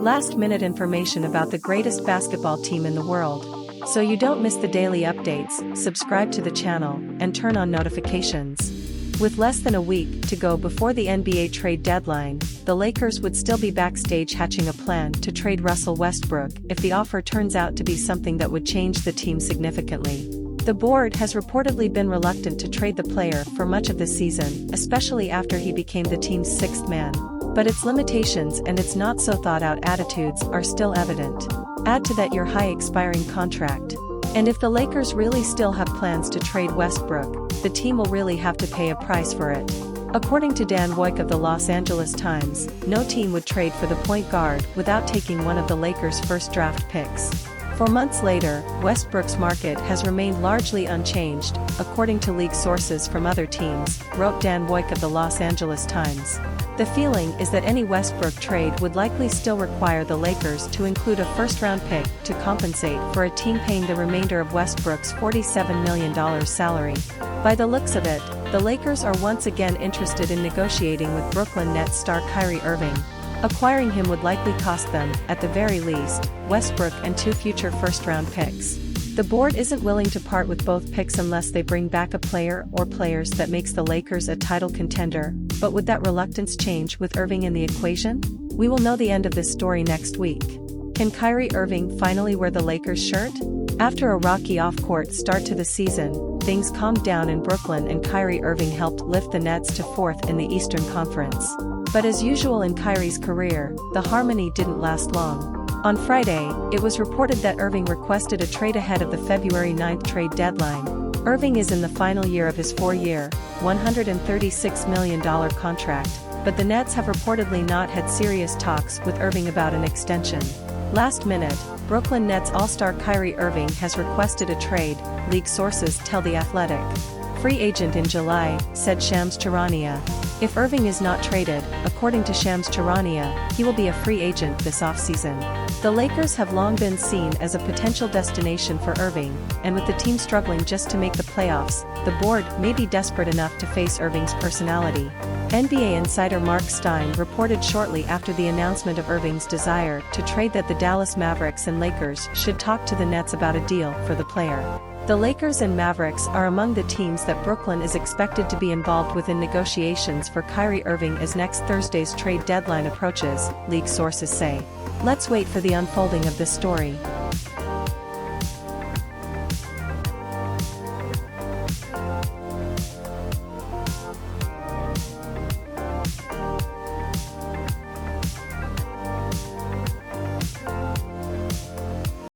Last-minute information about the greatest basketball team in the world. So you don't miss the daily updates, subscribe to the channel, and turn on notifications. With less than a week to go before the NBA trade deadline, the Lakers would still be backstage hatching a plan to trade Russell Westbrook if the offer turns out to be something that would change the team significantly. The board has reportedly been reluctant to trade the player for much of the season, especially after he became the team's sixth man. But its limitations and its not-so-thought-out attitudes are still evident. Add to that your high expiring contract. And if the Lakers really still have plans to trade Westbrook, the team will really have to pay a price for it. According to Dan Woik of the Los Angeles Times, no team would trade for the point guard without taking one of the Lakers' first draft picks. 4 months later, Westbrook's market has remained largely unchanged, according to league sources from other teams, wrote Dan Woik of the Los Angeles Times. The feeling is that any Westbrook trade would likely still require the Lakers to include a first-round pick to compensate for a team paying the remainder of Westbrook's $47 million salary. By the looks of it, the Lakers are once again interested in negotiating with Brooklyn Nets star Kyrie Irving. Acquiring him would likely cost them, at the very least, Westbrook and 2 future first-round picks. The board isn't willing to part with both picks unless they bring back a player or players that makes the Lakers a title contender, but would that reluctance change with Irving in the equation? We will know the end of this story next week. Can Kyrie Irving finally wear the Lakers shirt? After a rocky off-court start to the season, things calmed down in Brooklyn and Kyrie Irving helped lift the Nets to 4th in the Eastern Conference. But as usual in Kyrie's career, the harmony didn't last long. On Friday, it was reported that Irving requested a trade ahead of the February 9th trade deadline. Irving is in the final year of his 4-year, $136 million contract, but the Nets have reportedly not had serious talks with Irving about an extension. Last minute, Brooklyn Nets all-star Kyrie Irving has requested a trade, league sources tell The Athletic. Free agent in July, said Shams Charania. If Irving is not traded, according to Shams Charania, he will be a free agent this offseason. The Lakers have long been seen as a potential destination for Irving, and with the team struggling just to make the playoffs, the board may be desperate enough to face Irving's personality. NBA insider Mark Stein reported shortly after the announcement of Irving's desire to trade that the Dallas Mavericks and Lakers should talk to the Nets about a deal for the player. The Lakers and Mavericks are among the teams that Brooklyn is expected to be involved with in negotiations for Kyrie Irving as next Thursday's trade deadline approaches, league sources say. Let's wait for the unfolding of this story.